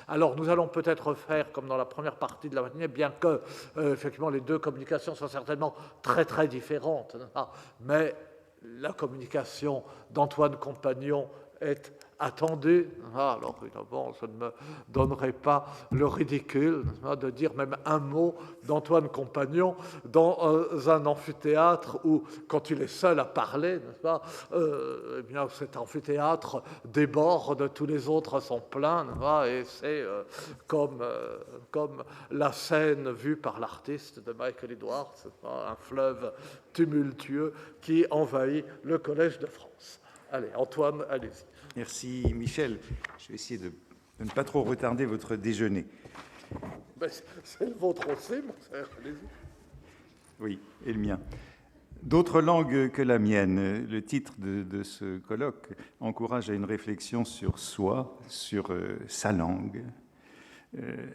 Alors, nous allons peut-être faire comme dans la première partie de la matinée, bien que, effectivement, les deux communications sont certainement très, très différentes, mais la communication d'Antoine Compagnon est attendue. Alors, évidemment, je ne me donnerai pas le ridicule de dire même un mot d'Antoine Compagnon dans un amphithéâtre où, quand il est seul à parler, eh bien, cet amphithéâtre déborde, tous les autres sont pleins, et c'est comme la scène vue par l'artiste de Michael Edwards, un fleuve tumultueux qui envahit le Collège de France. Allez, Antoine, allez-y. Merci, Michel. Je vais essayer de ne pas trop retarder votre déjeuner. Ben, c'est le vôtre aussi, mon frère, allez-y. Oui, et le mien. D'autres langues que la mienne. Le titre de ce colloque encourage à une réflexion sur soi, sur sa langue.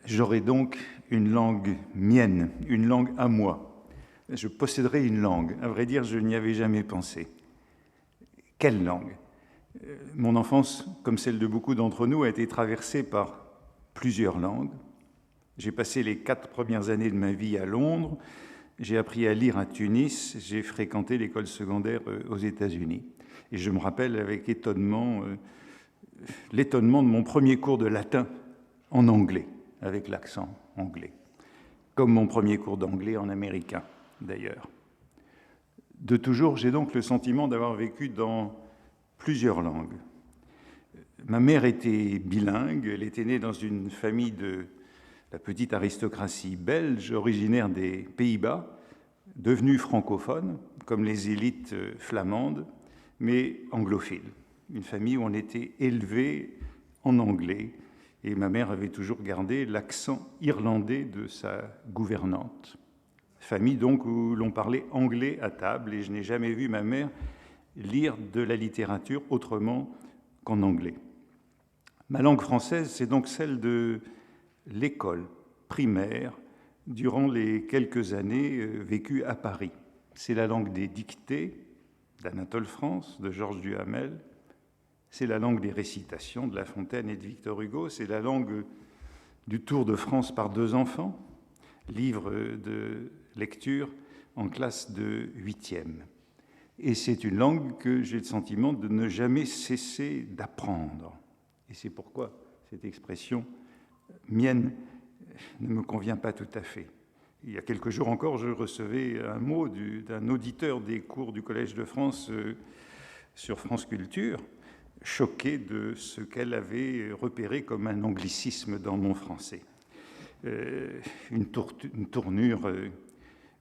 J'aurai donc une langue mienne, une langue à moi. Je posséderai une langue. À vrai dire, je n'y avais jamais pensé. Quelle langue ? Mon enfance, comme celle de beaucoup d'entre nous, a été traversée par plusieurs langues. J'ai passé les 4 premières années de ma vie à Londres. J'ai appris à lire à Tunis. J'ai fréquenté l'école secondaire aux États-Unis. Et je me rappelle avec étonnement l'étonnement de mon premier cours de latin en anglais, avec l'accent anglais, comme mon premier cours d'anglais en américain, d'ailleurs. De toujours, j'ai donc le sentiment d'avoir vécu dans plusieurs langues. Ma mère était bilingue, elle était née dans une famille de la petite aristocratie belge, originaire des Pays-Bas, devenue francophone, comme les élites flamandes, mais anglophile. Une famille où on était élevé en anglais, et ma mère avait toujours gardé l'accent irlandais de sa gouvernante. Famille donc où l'on parlait anglais à table, et je n'ai jamais vu ma mère lire de la littérature autrement qu'en anglais. Ma langue française, c'est donc celle de l'école primaire durant les quelques années vécues à Paris. C'est la langue des dictées d'Anatole France, de Georges Duhamel. C'est la langue des récitations de La Fontaine et de Victor Hugo. C'est la langue du Tour de France par 2 enfants, livre de lecture en classe de 8e. Et c'est une langue que j'ai le sentiment de ne jamais cesser d'apprendre. Et c'est pourquoi cette expression mienne ne me convient pas tout à fait. Il y a quelques jours encore, je recevais un mot d'un auditeur des cours du Collège de France sur France Culture, choqué de ce qu'elle avait repéré comme un anglicisme dans mon français. Une tournure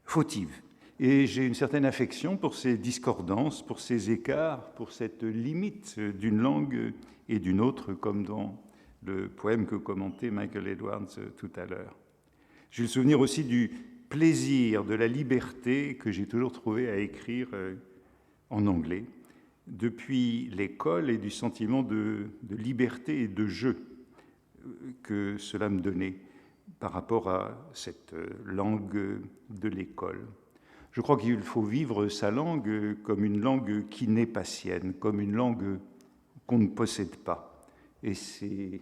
fautive. Et j'ai une certaine affection pour ces discordances, pour ces écarts, pour cette limite d'une langue et d'une autre, comme dans le poème que commentait Michael Edwards tout à l'heure. J'ai le souvenir aussi du plaisir, de la liberté que j'ai toujours trouvé à écrire en anglais, depuis l'école, et du sentiment de liberté et de jeu que cela me donnait par rapport à cette langue de l'école. Je crois qu'il faut vivre sa langue comme une langue qui n'est pas sienne, comme une langue qu'on ne possède pas. Et c'est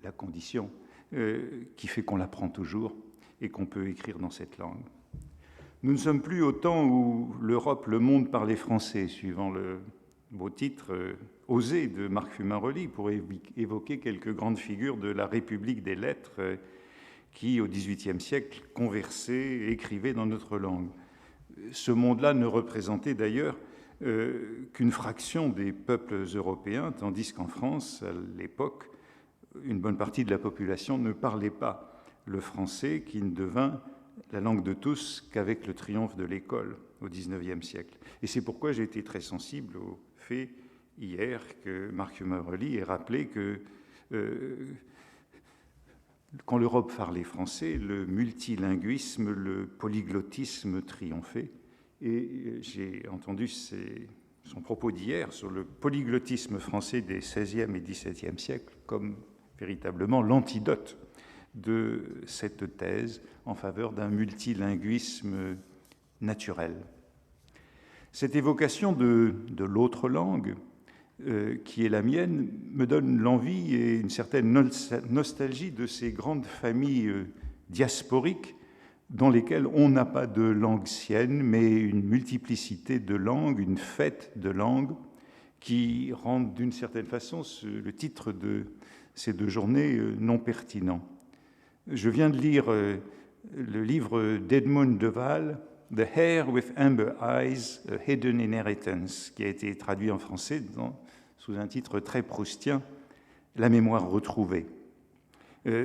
la condition qui fait qu'on l'apprend toujours et qu'on peut écrire dans cette langue. Nous ne sommes plus au temps où l'Europe, le monde parlait français, suivant le beau titre osé de Marc Fumaroli, pour évoquer quelques grandes figures de la République des lettres qui, au XVIIIe siècle, conversaient, écrivaient dans notre langue. Ce monde-là ne représentait d'ailleurs qu'une fraction des peuples européens, tandis qu'en France, à l'époque, une bonne partie de la population ne parlait pas le français, qui ne devint la langue de tous qu'avec le triomphe de l'école au XIXe siècle. Et c'est pourquoi j'ai été très sensible au fait, hier, que Marc Fumaroli ait rappelé que quand l'Europe parlait français, le multilinguisme, le polyglottisme triomphait. Et j'ai entendu son propos d'hier sur le polyglottisme français des XVIe et XVIIe siècles comme véritablement l'antidote de cette thèse en faveur d'un multilinguisme naturel. Cette évocation de l'autre langue qui est la mienne, me donne l'envie et une certaine nostalgie de ces grandes familles diasporiques dans lesquelles on n'a pas de langue sienne, mais une multiplicité de langues, une fête de langues qui rendent d'une certaine façon le titre de ces 2 journées non pertinent. Je viens de lire le livre d'Edmund de Waal, The Hare with Amber Eyes, A Hidden Inheritance, qui a été traduit en français sous un titre très proustien, La mémoire retrouvée.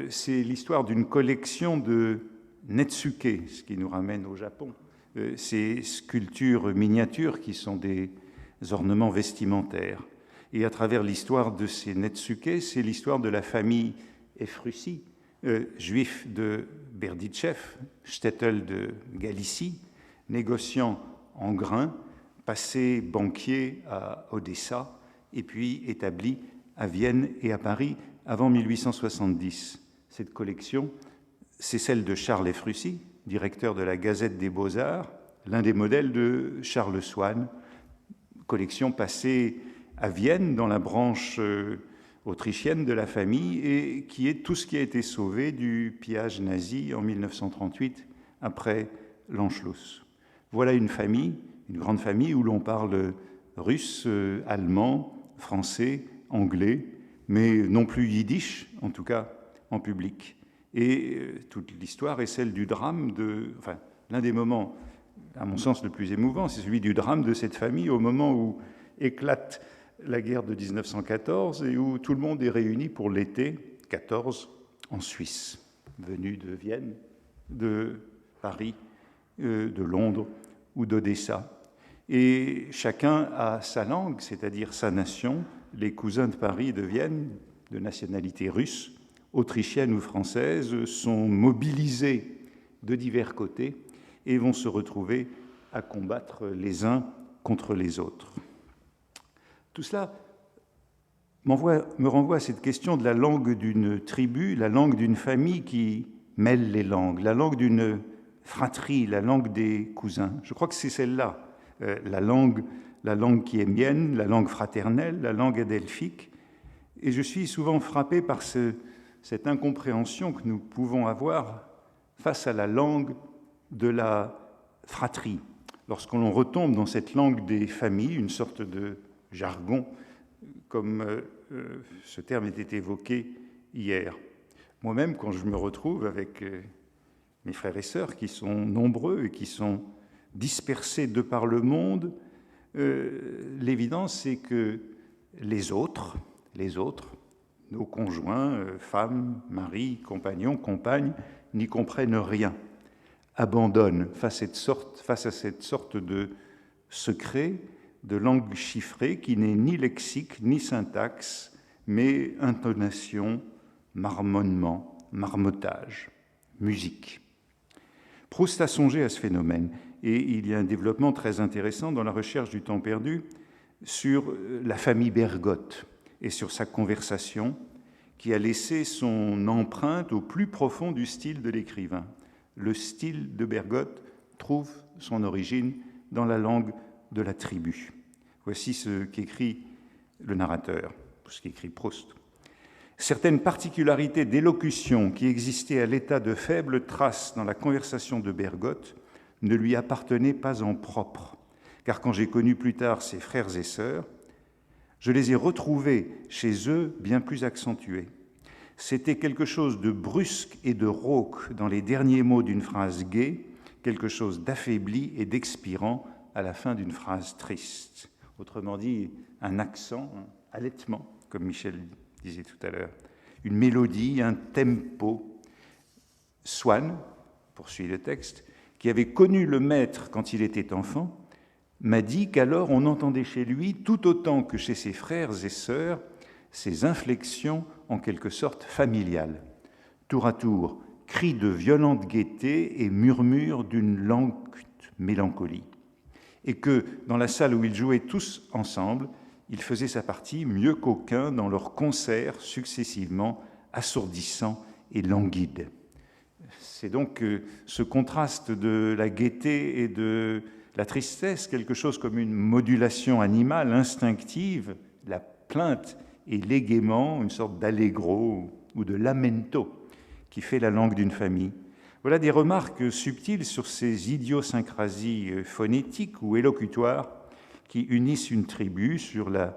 C'est l'histoire d'une collection de netsuke, ce qui nous ramène au Japon, ces sculptures miniatures qui sont des ornements vestimentaires. Et à travers l'histoire de ces netsuke, c'est l'histoire de la famille Efrussi, juif de Berdichev, shtetl de Galicie, négociant en grains, passé banquier à Odessa, et puis établi à Vienne et à Paris avant 1870. Cette collection, c'est celle de Charles Efrussi, directeur de la Gazette des Beaux-Arts, l'un des modèles de Charles Swann, collection passée à Vienne dans la branche autrichienne de la famille et qui est tout ce qui a été sauvé du pillage nazi en 1938 après l'Anschluss. Voilà une famille, une grande famille où l'on parle russe, allemand, français, anglais, mais non plus yiddish, en tout cas en public. Et toute l'histoire est celle du drame l'un des moments, à mon sens, le plus émouvant, c'est celui du drame de cette famille au moment où éclate la guerre de 1914 et où tout le monde est réuni pour l'été 14 en Suisse, venu de Vienne, de Paris, de Londres ou d'Odessa. Et chacun a sa langue, c'est-à-dire sa nation. Les cousins de Paris et de Vienne, de nationalité russe, autrichienne ou française, sont mobilisés de divers côtés et vont se retrouver à combattre les uns contre les autres. Tout cela me renvoie à cette question de la langue d'une tribu, la langue d'une famille qui mêle les langues, la langue d'une fratrie, la langue des cousins. Je crois que c'est celle-là, la langue qui est mienne, la langue fraternelle, la langue adelphique. Et je suis souvent frappé par cette incompréhension que nous pouvons avoir face à la langue de la fratrie. Lorsqu'on retombe dans cette langue des familles, une sorte de jargon, comme ce terme était évoqué hier. Moi-même, quand je me retrouve avec mes frères et sœurs qui sont nombreux et qui sont dispersés de par le monde, l'évidence c'est que les autres, nos conjoints, femmes, maris, compagnons, compagnes, n'y comprennent rien, abandonnent face à cette sorte de secret, de langue chiffrée qui n'est ni lexique, ni syntaxe, mais intonation, marmonnement, marmottage, musique. Proust a songé à ce phénomène, et il y a un développement très intéressant dans la recherche du temps perdu sur la famille Bergotte et sur sa conversation qui a laissé son empreinte au plus profond du style de l'écrivain. Le style de Bergotte trouve son origine dans la langue de la tribu. Voici ce qu'écrit le narrateur, ce qu'écrit Proust. Certaines particularités d'élocution qui existaient à l'état de faibles traces dans la conversation de Bergotte ne lui appartenaient pas en propre, car quand j'ai connu plus tard ses frères et sœurs, je les ai retrouvés chez eux bien plus accentués. C'était quelque chose de brusque et de rauque dans les derniers mots d'une phrase gaie, quelque chose d'affaibli et d'expirant à la fin d'une phrase triste. Autrement dit, un accent, un halètement, comme Michel disait tout à l'heure, une mélodie, un tempo. Swann, poursuit le texte, qui avait connu le maître quand il était enfant, m'a dit qu'alors on entendait chez lui, tout autant que chez ses frères et sœurs, ces inflexions en quelque sorte familiales. Tour à tour, cris de violente gaieté et murmures d'une lente mélancolie. Et que, dans la salle où ils jouaient tous ensemble, il faisait sa partie mieux qu'aucun dans leurs concerts successivement assourdissants et languides. C'est donc ce contraste de la gaieté et de la tristesse, quelque chose comme une modulation animale, instinctive, la plainte et l'égaiement, une sorte d'allegro ou de lamento qui fait la langue d'une famille. Voilà des remarques subtiles sur ces idiosyncrasies phonétiques ou élocutoires qui unissent une tribu, sur la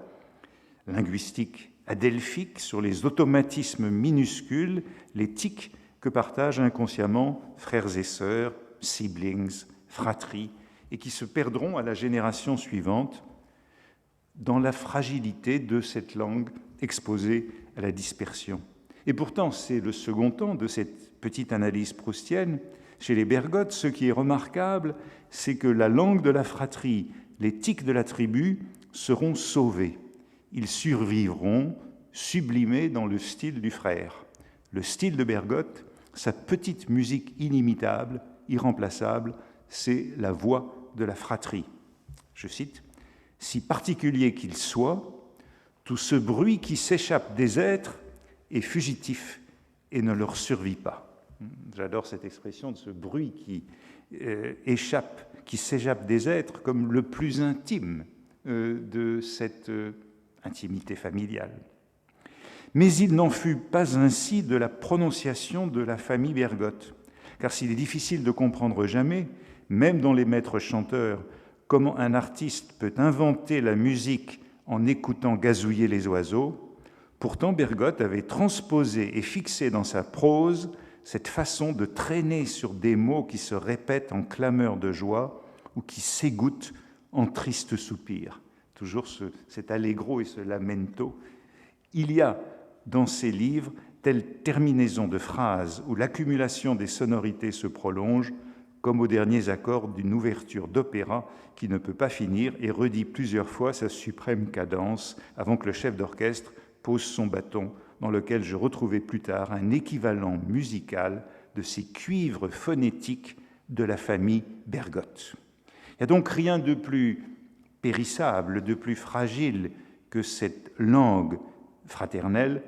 linguistique adelphique, sur les automatismes minuscules, les tics que partagent inconsciemment frères et sœurs, siblings, fratries, et qui se perdront à la génération suivante dans la fragilité de cette langue exposée à la dispersion. Et pourtant, c'est le second temps de cette petite analyse proustienne. Chez les Bergotte, ce qui est remarquable, c'est que la langue de la fratrie, les tics de la tribu, seront sauvés. Ils survivront, sublimés dans le style du frère. Le style de Bergotte, sa petite musique inimitable, irremplaçable, c'est la voix de la fratrie. Je cite, « Si particulier qu'il soit, tout ce bruit qui s'échappe des êtres est fugitif et ne leur survit pas. » J'adore cette expression de ce bruit qui s'échappe des êtres comme le plus intime de cette intimité familiale. Mais il n'en fut pas ainsi de la prononciation de la famille Bergotte, car s'il est difficile de comprendre jamais, même dans les maîtres chanteurs, comment un artiste peut inventer la musique en écoutant gazouiller les oiseaux, pourtant Bergotte avait transposé et fixé dans sa prose cette façon de traîner sur des mots qui se répètent en clameurs de joie ou qui s'égouttent en tristes soupirs. Toujours cet allegro et ce lamento. Il y a dans ces livres telle terminaison de phrases où l'accumulation des sonorités se prolonge, comme aux derniers accords d'une ouverture d'opéra qui ne peut pas finir et redit plusieurs fois sa suprême cadence avant que le chef d'orchestre pose son bâton, dans lequel je retrouvai plus tard un équivalent musical de ces cuivres phonétiques de la famille Bergotte. Il n'y a donc rien de plus périssable, de plus fragile que cette langue fraternelle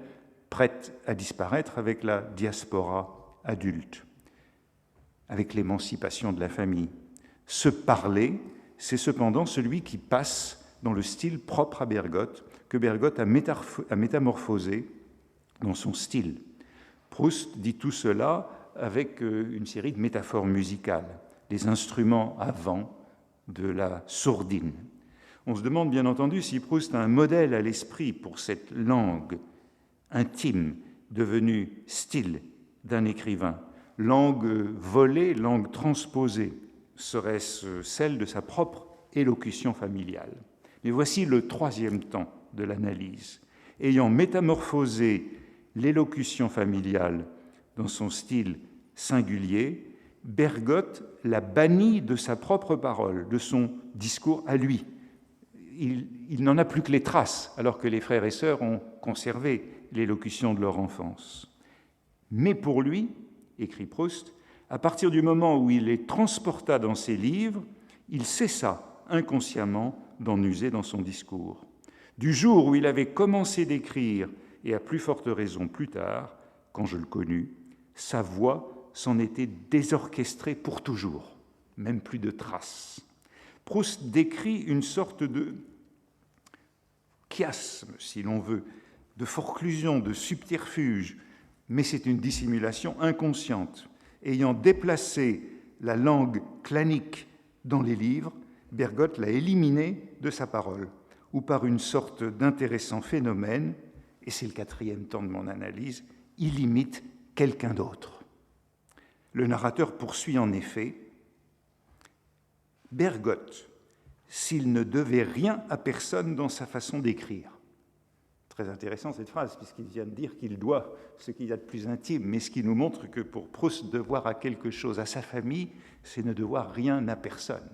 prête à disparaître avec la diaspora adulte, avec l'émancipation de la famille. Ce parler, c'est cependant celui qui passe dans le style propre à Bergotte, que Bergotte a métamorphosé dans son style. Proust dit tout cela avec une série de métaphores musicales, les instruments à vent de la sourdine. On se demande bien entendu si Proust a un modèle à l'esprit pour cette langue intime devenue style d'un écrivain. Langue volée, langue transposée, serait-ce celle de sa propre élocution familiale? Mais voici le troisième temps de l'analyse. Ayant métamorphosé l'élocution familiale dans son style singulier, Bergotte l'a banni de sa propre parole, de son discours à lui. Il n'en a plus que les traces, alors que les frères et sœurs ont conservé l'élocution de leur enfance. Mais pour lui, écrit Proust, à partir du moment où il les transporta dans ses livres, il cessa inconsciemment d'en user dans son discours. Du jour où il avait commencé d'écrire, et à plus forte raison plus tard, quand je le connus, sa voix s'en était désorchestrée pour toujours, même plus de traces. Proust décrit une sorte de chiasme, si l'on veut, de forclusion, de subterfuge, mais c'est une dissimulation inconsciente. Ayant déplacé la langue clanique dans les livres, Bergotte l'a éliminée de sa parole, ou par une sorte d'intéressant phénomène, et c'est le quatrième temps de mon analyse, il imite quelqu'un d'autre. Le narrateur poursuit en effet, Bergotte, s'il ne devait rien à personne dans sa façon d'écrire. Très intéressant cette phrase, puisqu'il vient de dire qu'il doit ce qu'il y a de plus intime, mais ce qui nous montre que pour Proust, devoir à quelque chose, à sa famille, c'est ne devoir rien à personne.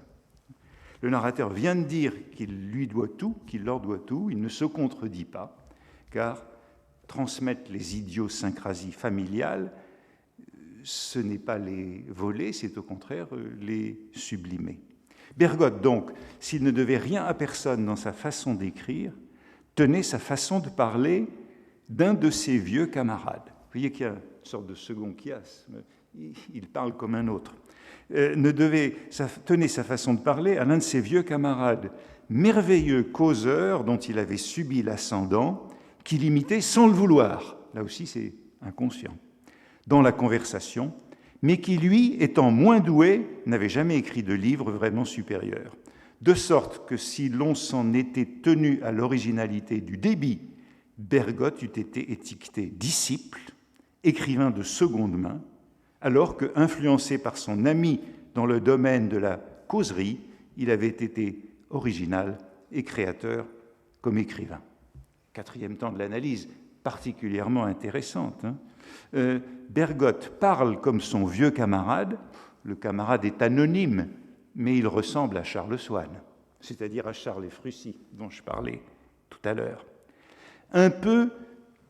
Le narrateur vient de dire qu'il lui doit tout, qu'il leur doit tout, il ne se contredit pas, car transmettre les idiosyncrasies familiales, ce n'est pas les voler, c'est au contraire les sublimer. Bergotte, donc, s'il ne devait rien à personne dans sa façon d'écrire, tenait sa façon de parler d'un de ses vieux camarades. Vous voyez qu'il y a une sorte de second chiasme, il parle comme un autre. Tenait sa façon de parler à l'un de ses vieux camarades, merveilleux causeur dont il avait subi l'ascendant, qu'il imitait sans le vouloir, là aussi c'est inconscient, dans la conversation, mais qui, lui, étant moins doué, n'avait jamais écrit de livre vraiment supérieur. De sorte que si l'on s'en était tenu à l'originalité du débit, Bergotte eût été étiqueté disciple, écrivain de seconde main, alors que, influencé par son ami dans le domaine de la causerie, il avait été original et créateur comme écrivain. Quatrième temps de l'analyse, particulièrement intéressante. Bergotte parle comme son vieux camarade. Le camarade est anonyme, mais il ressemble à Charles Swann, c'est-à-dire à Charles Efrussi, dont je parlais tout à l'heure. Un peu,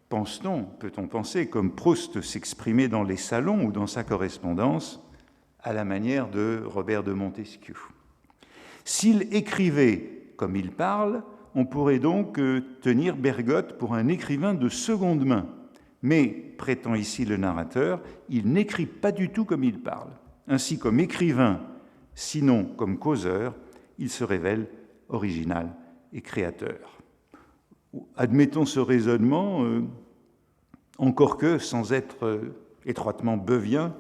pense-t-on, peut-on penser, comme Proust s'exprimait dans les salons ou dans sa correspondance, à la manière de Robert de Montesquieu. S'il écrivait comme il parle, on pourrait donc tenir Bergotte pour un écrivain de seconde main. Mais, prétend ici le narrateur, il n'écrit pas du tout comme il parle. Ainsi, comme écrivain, sinon comme causeur, il se révèle original et créateur. Admettons ce raisonnement, encore que, sans être étroitement beuvien,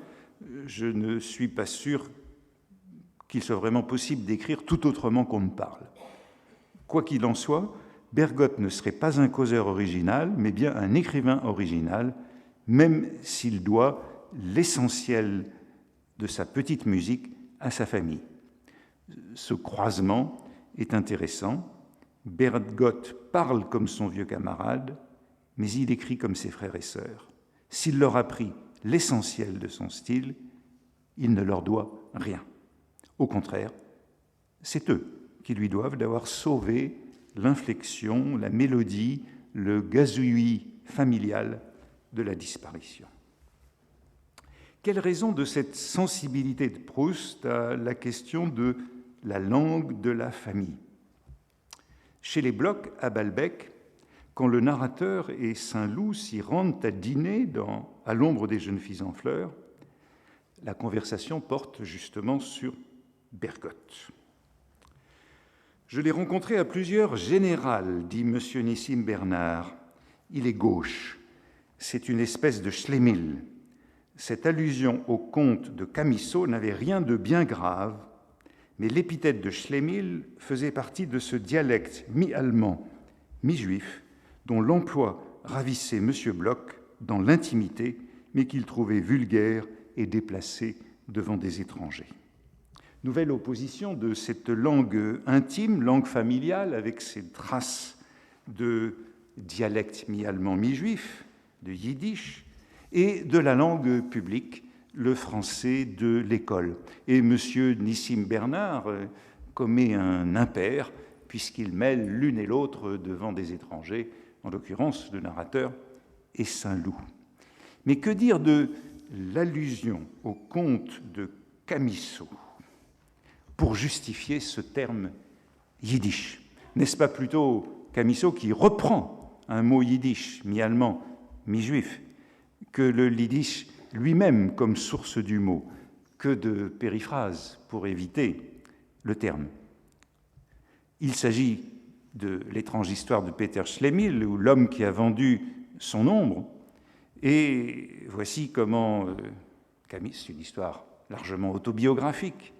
je ne suis pas sûr qu'il soit vraiment possible d'écrire tout autrement qu'on ne parle. Quoi qu'il en soit, Bergotte ne serait pas un causeur original, mais bien un écrivain original, même s'il doit l'essentiel de sa petite musique à sa famille. Ce croisement est intéressant. Bergotte parle comme son vieux camarade, mais il écrit comme ses frères et sœurs. S'il leur a pris l'essentiel de son style, il ne leur doit rien. Au contraire, c'est eux qui lui doivent d'avoir sauvé l'inflexion, la mélodie, le gazouillis familial de la disparition. Quelle raison de cette sensibilité de Proust à la question de la langue de la famille? Chez les Bloch, à Balbec, quand le narrateur et Saint-Loup s'y rendent à dîner à l'ombre des jeunes filles en fleurs, la conversation porte justement sur Bergotte. Je l'ai rencontré à plusieurs générales, dit M. Nissim Bernard. Il est gauche. C'est une espèce de schlémil. Cette allusion au comte de Camisot n'avait rien de bien grave, mais l'épithète de schlémil faisait partie de ce dialecte mi-allemand, mi-juif, dont l'emploi ravissait M. Bloch dans l'intimité, mais qu'il trouvait vulgaire et déplacé devant des étrangers. Nouvelle opposition de cette langue intime, langue familiale, avec ses traces de dialecte mi-allemand, mi-juif, de yiddish, et de la langue publique, le français de l'école. Et M. Nissim Bernard commet un impair, puisqu'il mêle l'une et l'autre devant des étrangers, en l'occurrence le narrateur et Saint-Loup. Mais que dire de l'allusion au comte de Camisot pour justifier ce terme yiddish? N'est-ce pas plutôt Camisot qui reprend un mot yiddish, mi-allemand, mi-juif, que le yiddish lui-même comme source du mot? Que de périphrases pour éviter le terme. Il s'agit de l'étrange histoire de Peter Schlemihl, ou l'homme qui a vendu son ombre, et voici comment, c'est une histoire largement autobiographique,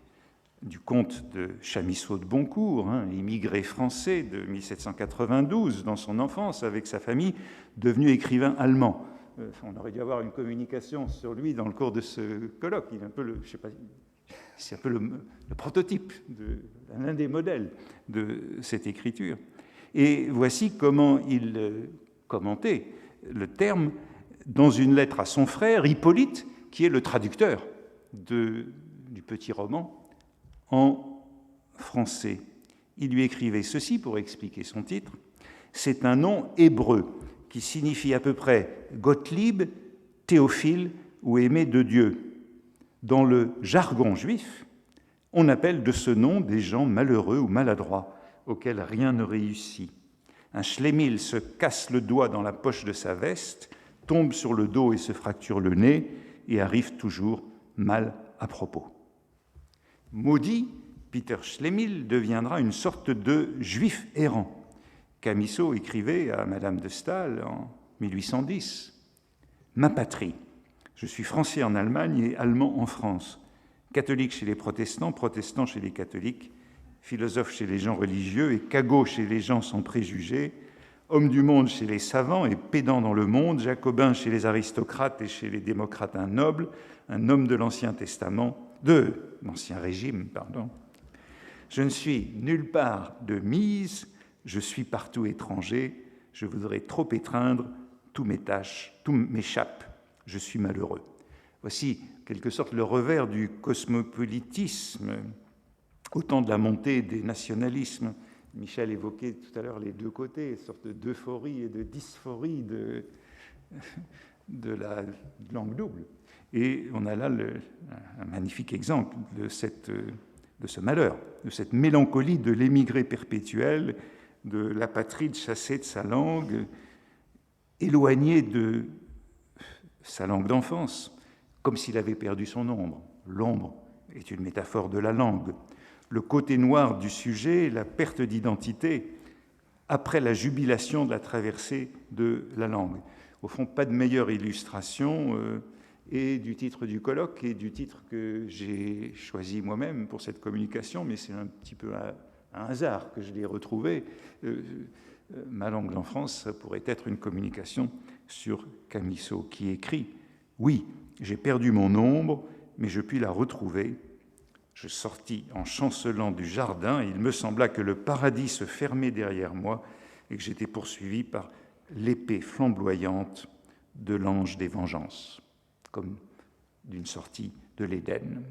du comte de Chamisso de Boncourt, immigré français de 1792 dans son enfance avec sa famille, devenu écrivain allemand. On aurait dû avoir une communication sur lui dans le cours de ce colloque. Il est un peu le, je sais pas, c'est un peu le prototype, l'un des modèles de cette écriture. Et voici comment il commentait le terme dans une lettre à son frère Hippolyte, qui est le traducteur du petit roman en français. Il lui écrivait ceci pour expliquer son titre. C'est un nom hébreu qui signifie à peu près Gottlieb, Théophile ou aimé de Dieu. Dans le jargon juif, on appelle de ce nom des gens malheureux ou maladroits, auxquels rien ne réussit. Un schlémil se casse le doigt dans la poche de sa veste, tombe sur le dos et se fracture le nez, et arrive toujours mal à propos. Maudit Peter Schlemihl deviendra une sorte de juif errant. Camusot écrivait à Madame de Staël en 1810 « Ma patrie, je suis français en Allemagne et allemand en France, catholique chez les protestants, protestant chez les catholiques, philosophe chez les gens religieux et cagot chez les gens sans préjugés, homme du monde chez les savants et pédant dans le monde, jacobin chez les aristocrates et chez les démocrates un noble, un homme de l'Ancien Régime. Je ne suis nulle part de mise, je suis partout étranger, je voudrais trop étreindre, tout m'échappe, je suis malheureux. » Voici, en quelque sorte, le revers du cosmopolitisme, au temps de la montée des nationalismes. Michel évoquait tout à l'heure les deux côtés, une sorte d'euphorie et de dysphorie de la langue double. Et on a là un magnifique exemple de ce malheur, de cette mélancolie de l'émigré perpétuel, de l'apatride chassé de sa langue, éloigné de sa langue d'enfance, comme s'il avait perdu son ombre. L'ombre est une métaphore de la langue. Le côté noir du sujet, la perte d'identité, après la jubilation de la traversée de la langue. Au fond, pas de meilleure illustration et du titre du colloque et du titre que j'ai choisi moi-même pour cette communication, mais c'est un petit peu un hasard que je l'ai retrouvé. Ma langue d'enfance, ça pourrait être une communication sur Camusot qui écrit « Oui, j'ai perdu mon ombre, mais je puis la retrouver. Je sortis en chancelant du jardin et il me sembla que le paradis se fermait derrière moi et que j'étais poursuivi par l'épée flamboyante de l'ange des vengeances, comme d'une sortie de l'Éden. »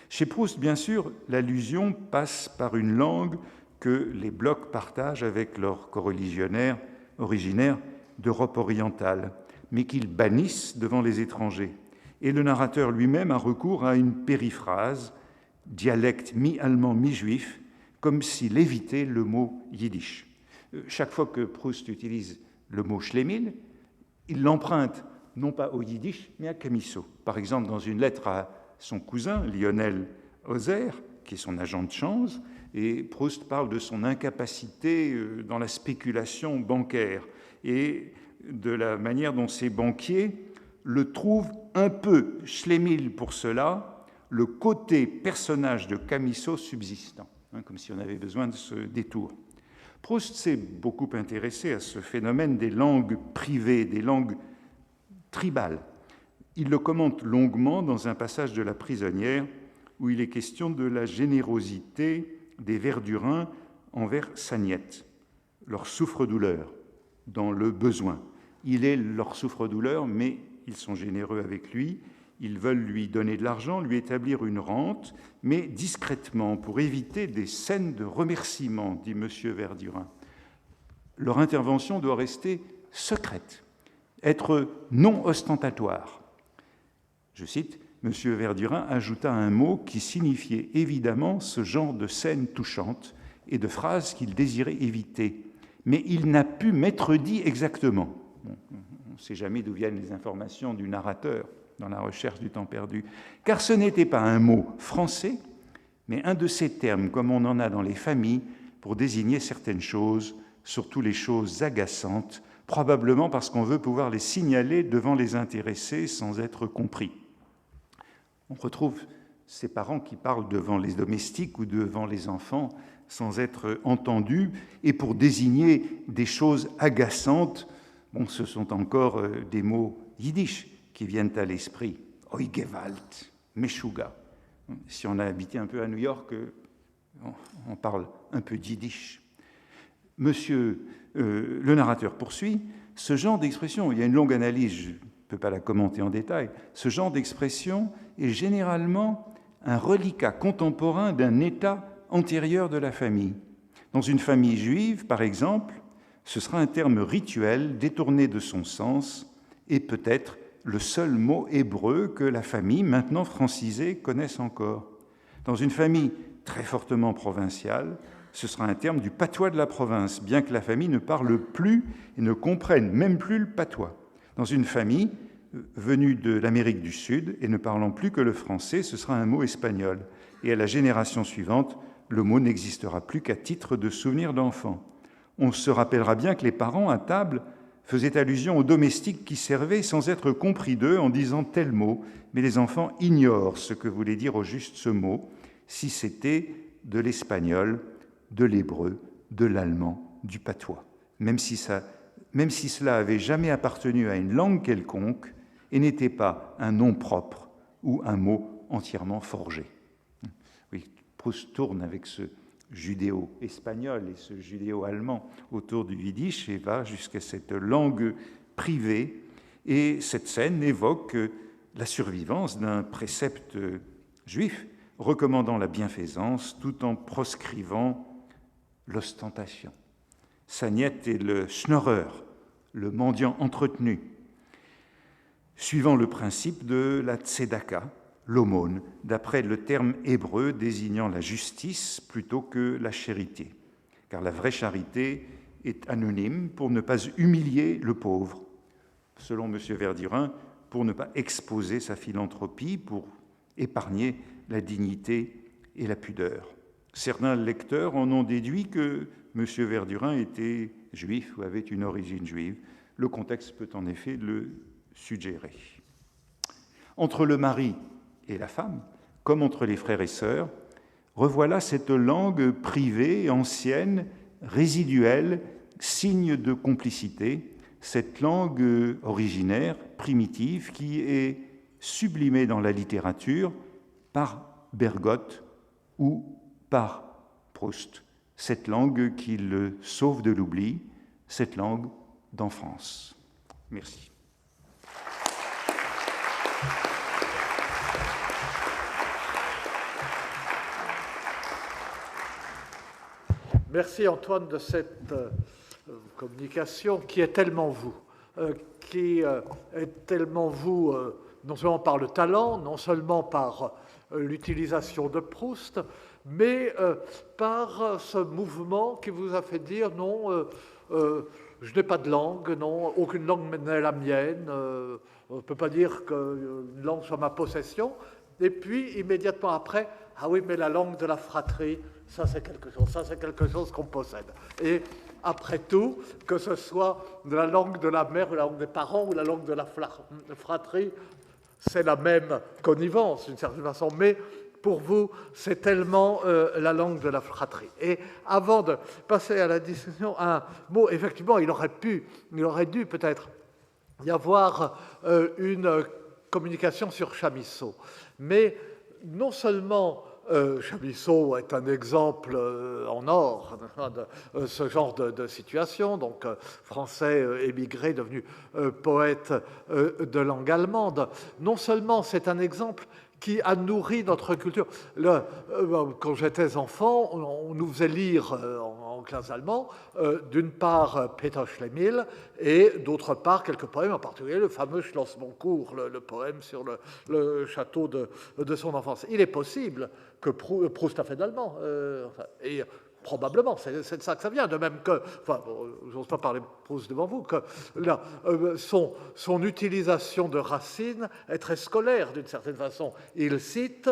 Chez Proust, bien sûr, l'allusion passe par une langue que les Blocs partagent avec leurs coreligionnaires originaires d'Europe orientale, mais qu'ils bannissent devant les étrangers. Et le narrateur lui-même a recours à une périphrase, dialecte mi-allemand, mi-juif, comme s'il évitait le mot yiddish. Chaque fois que Proust utilise le mot Schlemihl, il l'emprunte non pas au yiddish, mais à Camusot. Par exemple, dans une lettre à son cousin, Lionel Hauser, qui est son agent de change, et Proust parle de son incapacité dans la spéculation bancaire et de la manière dont ses banquiers le trouvent un peu Schlemihl pour cela, le côté personnage de Camusot subsistant, comme si on avait besoin de ce détour. Proust s'est beaucoup intéressé à ce phénomène des langues privées, des langues tribales. Il le commente longuement dans un passage de La Prisonnière où il est question de la générosité des Verdurins envers Sagnette, leur souffre-douleur dans le besoin. Il est leur souffre-douleur, mais ils sont généreux avec lui. Ils veulent lui donner de l'argent, lui établir une rente, mais discrètement, pour éviter des scènes de remerciement, dit M. Verdurin. Leur intervention doit rester secrète, être non ostentatoire. Je cite, M. Verdurin ajouta un mot qui signifiait évidemment ce genre de scène touchante et de phrases qu'il désirait éviter. Mais il n'a pu m'être dit exactement. Bon, on ne sait jamais d'où viennent les informations du narrateur dans la recherche du temps perdu, car ce n'était pas un mot français, mais un de ces termes, comme on en a dans les familles, pour désigner certaines choses, surtout les choses agaçantes, probablement parce qu'on veut pouvoir les signaler devant les intéressés sans être compris. On retrouve ces parents qui parlent devant les domestiques ou devant les enfants sans être entendus, et pour désigner des choses agaçantes, bon, ce sont encore des mots yiddish qui viennent à l'esprit. Oigewalt, Meshuga. Si on a habité un peu à New York, on parle un peu yiddish. Monsieur le narrateur poursuit, ce genre d'expression, il y a une longue analyse, je ne peux pas la commenter en détail, ce genre d'expression est généralement un reliquat contemporain d'un état antérieur de la famille. Dans une famille juive, par exemple, ce sera un terme rituel détourné de son sens et peut-être le seul mot hébreu que la famille, maintenant francisée, connaisse encore. Dans une famille très fortement provinciale, ce sera un terme du patois de la province, bien que la famille ne parle plus et ne comprenne même plus le patois. Dans une famille venue de l'Amérique du Sud et ne parlant plus que le français, ce sera un mot espagnol. Et à la génération suivante, le mot n'existera plus qu'à titre de souvenir d'enfant. On se rappellera bien que les parents, à table, faisaient allusion aux domestiques qui servaient sans être compris d'eux en disant tel mot, mais les enfants ignorent ce que voulait dire au juste ce mot, si c'était de l'espagnol, de l'hébreu, de l'allemand, du patois, même si cela avait jamais appartenu à une langue quelconque et n'était pas un nom propre ou un mot entièrement forgé. Oui, Proust tourne avec ce judéo-espagnol et ce judéo-allemand autour du yiddish et va jusqu'à cette langue privée. Et cette scène évoque la survivance d'un précepte juif recommandant la bienfaisance tout en proscrivant l'ostentation. Sagnette est le schnorreur, le mendiant entretenu, suivant le principe de la tzedaka, l'aumône, d'après le terme hébreu désignant la justice plutôt que la charité. Car la vraie charité est anonyme pour ne pas humilier le pauvre, selon M. Verdurin, pour ne pas exposer sa philanthropie, pour épargner la dignité et la pudeur. Certains lecteurs en ont déduit que M. Verdurin était juif ou avait une origine juive. Le contexte peut en effet le suggérer. Entre le mari et la femme, comme entre les frères et sœurs, revoilà cette langue privée, ancienne, résiduelle, signe de complicité, cette langue originaire, primitive, qui est sublimée dans la littérature par Bergotte ou par Proust, cette langue qui le sauve de l'oubli, cette langue d'enfance. Merci. Merci Antoine de cette communication qui est tellement vous, non seulement par le talent, non seulement par l'utilisation de Proust, mais par ce mouvement qui vous a fait dire non, je n'ai pas de langue, non, aucune langue n'est la mienne, on ne peut pas dire qu'une langue soit ma possession. Et puis, immédiatement après, ah oui, mais la langue de la fratrie, ça c'est quelque chose qu'on possède. Et après tout, que ce soit de la langue de la mère, ou la langue des parents, ou la langue de la fratrie, c'est la même connivence, d'une certaine façon, mais pour vous, c'est tellement la langue de la fratrie. Et avant de passer à la discussion, un mot, effectivement, il aurait dû peut-être y avoir une communication sur Chamisso. Mais non seulement Chamisso est un exemple en or de ce genre de situation, donc français émigré, devenu poète de langue allemande, non seulement c'est un exemple qui a nourri notre culture. Quand j'étais enfant, on nous faisait lire en classe allemand, d'une part Peter Schlemihl et d'autre part quelques poèmes, en particulier le fameux Schloss Boncourt, le poème sur le château de son enfance. Il est possible que Proust a fait d'allemand, et probablement, c'est de ça que ça vient, de même que, enfin, je n'ose pas parler de Proust devant vous, que son utilisation de Racine est très scolaire d'une certaine façon. Il cite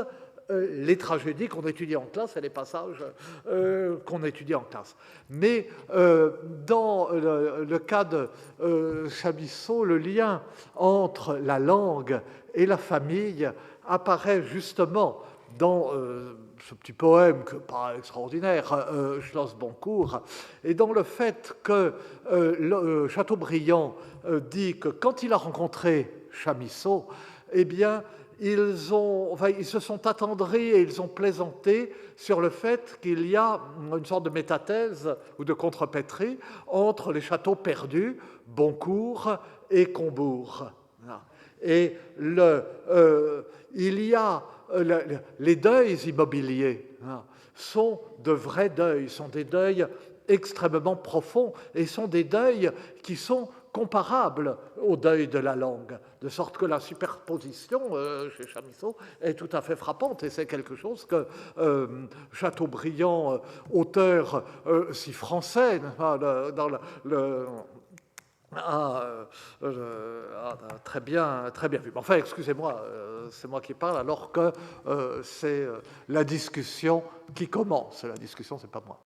les tragédies qu'on étudie en classe et les passages qu'on étudie en classe. Mais dans le cas de Chamisso, le lien entre la langue et la famille apparaît justement dans ce petit poème, que pas extraordinaire, Schloss Boncourt, et dans le fait que Chateaubriand dit que quand il a rencontré Chamisso, eh bien, ils se sont attendris et ils ont plaisanté sur le fait qu'il y a une sorte de métathèse ou de contrepétrie entre les châteaux perdus, Boncourt et Combourg. Et il y a les deuils immobiliers sont de vrais deuils, sont des deuils extrêmement profonds et sont des deuils qui sont comparables au deuil de la langue, de sorte que la superposition chez Chamisso est tout à fait frappante et c'est quelque chose que Chateaubriand, auteur si français, dans très bien vu. Mais enfin, excusez-moi, c'est moi qui parle, alors que c'est la discussion qui commence. La discussion, c'est pas moi.